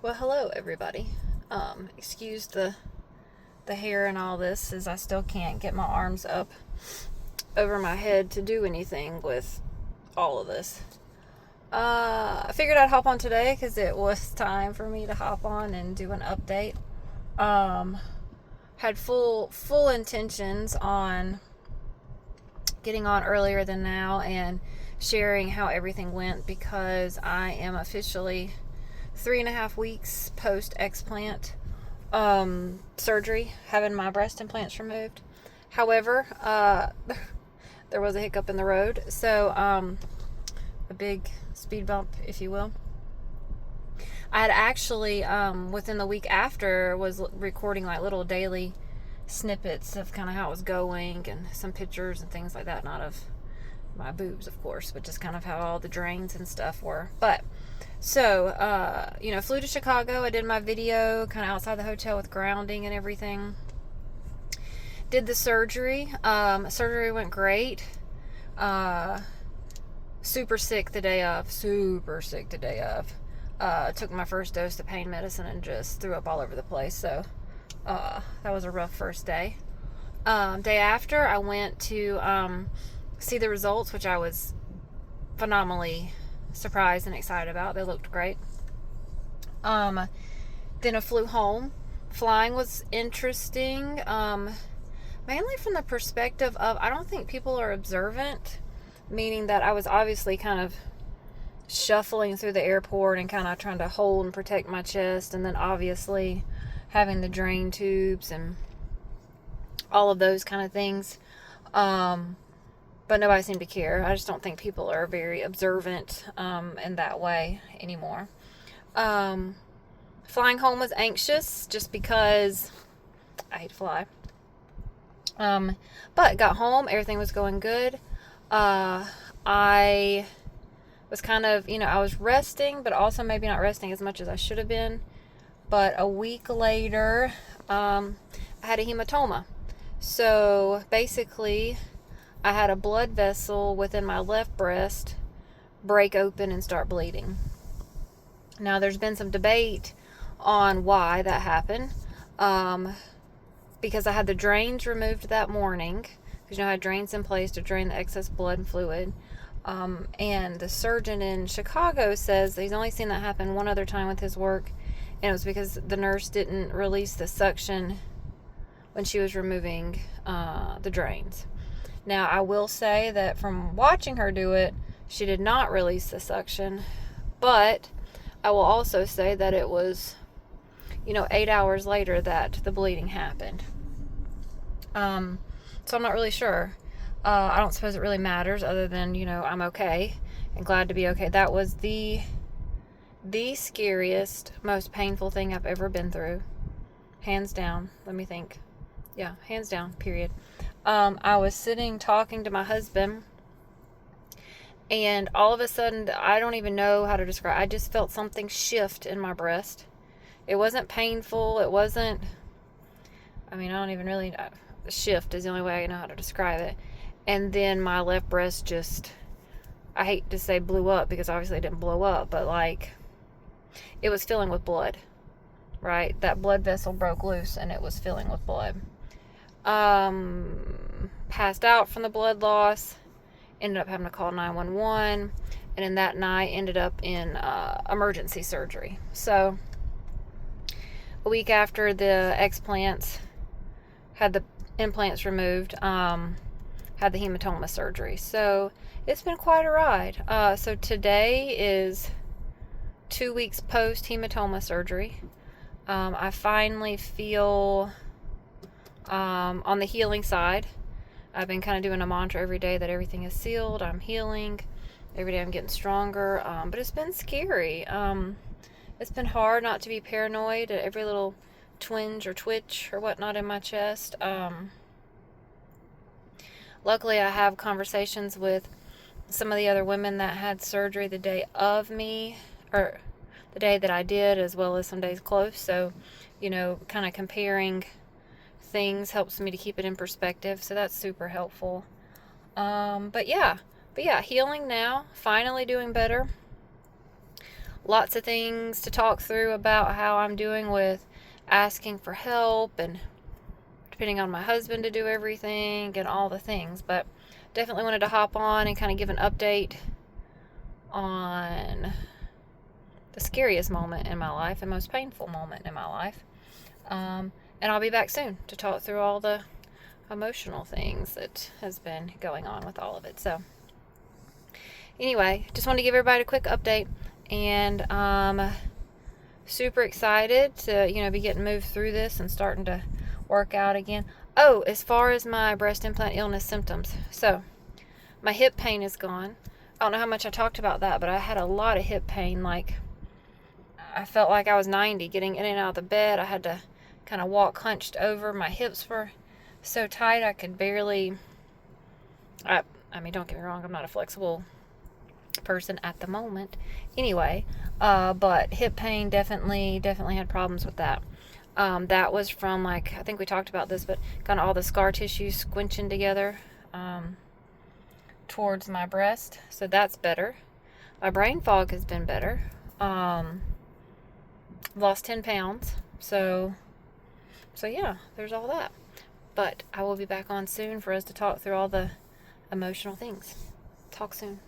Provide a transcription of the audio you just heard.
Well, hello everybody. Excuse the hair and all this, as I still can't get my arms up over my head to do anything with all of this. I figured I'd hop on today because it was time for me to hop on and do an update. Um, had full intentions on getting on earlier than now and sharing how everything went, because I am officially 3.5 weeks post explant surgery, having my breast implants removed. However, there was a hiccup in the road, so a big speed bump, if you will. I had actually, within the week after, was recording like little daily snippets of kind of how it was going and some pictures and things like that. Not of my boobs, of course, but just kind of how all the drains and stuff were. But so, flew to Chicago. I did my video kind of outside the hotel with grounding and everything. Did the surgery. Surgery went great. Super sick the day of. Took my first dose of pain medicine and just threw up all over the place. So that was a rough first day. Day after, I went to see the results, which I was phenomenally surprised and excited about. They looked great. Then I flew home. Flying was interesting, mainly from the perspective of, I don't think people are observant, meaning that I was obviously kind of shuffling through the airport and kind of trying to hold and protect my chest, and then obviously having the drain tubes and all of those kind of things. But nobody seemed to care. I just don't think people are very observant in that way anymore. Flying home was anxious just because I hate to fly. But got home, everything was going good. I was kind of, I was resting, but also maybe not resting as much as I should have been. But a week later, I had a hematoma. So basically, I had a blood vessel within my left breast break open and start bleeding. Now, there's been some debate on why that happened. Because I had the drains removed that morning, because I had drains in place to drain the excess blood and fluid. And the surgeon in Chicago says he's only seen that happen one other time with his work, and it was because the nurse didn't release the suction when she was removing the drains. Now, I will say that from watching her do it, she did not release the suction, but I will also say that it was, 8 hours later that the bleeding happened. So I'm not really sure. I don't suppose it really matters, other than, I'm okay and glad to be okay. That was the scariest, most painful thing I've ever been through. Hands down. Let me think. Yeah, hands down, period. I was sitting talking to my husband, and all of a sudden, I don't even know how to describe, I just felt something shift in my breast. It wasn't painful. It wasn't, I don't even really, shift is the only way I know how to describe it. And then my left breast just, I hate to say blew up, because obviously it didn't blow up, but like, it was filling with blood, right? That blood vessel broke loose and it was filling with blood. Passed out from the blood loss, ended up having to call 911, and in that night ended up in emergency surgery. So a week after the explants, had the implants removed, had the hematoma surgery. So it's been quite a ride. So today is 2 weeks post hematoma surgery. I finally feel on the healing side. I've been kind of doing a mantra every day that everything is sealed, I'm healing. Every day I'm getting stronger. But it's been scary. It's been hard not to be paranoid at every little twinge or twitch or whatnot in my chest. Luckily, I have conversations with some of the other women that had surgery the day of me, or the day that I did, as well as some days close. So, kind of comparing things helps me to keep it in perspective. So that's super helpful. But yeah, healing now, finally doing better. lots of things to talk through about how I'm doing with asking for help and depending on my husband to do everything and all the things. But definitely wanted to hop on and kind of give an update on the scariest moment in my life and most painful moment in my life. And I'll be back soon to talk through all the emotional things that has been going on with all of it. So anyway, just wanted to give everybody a quick update, and super excited to be getting moved through this and starting to work out again. Oh, as far as my breast implant illness symptoms, so my hip pain is gone. I don't know how much I talked about that, but I had a lot of hip pain. Like, I felt like I was 90 getting in and out of the bed. I had to kind of walk hunched over. My hips were so tight I could barely, I mean, don't get me wrong, I'm not a flexible person at the moment anyway, but hip pain definitely had problems with that. That was from, like, I think we talked about this, but kind of all the scar tissue squinching together towards my breast. So that's better. My brain fog has been better. Lost 10 pounds. So yeah, there's all that. But I will be back on soon for us to talk through all the emotional things. Talk soon.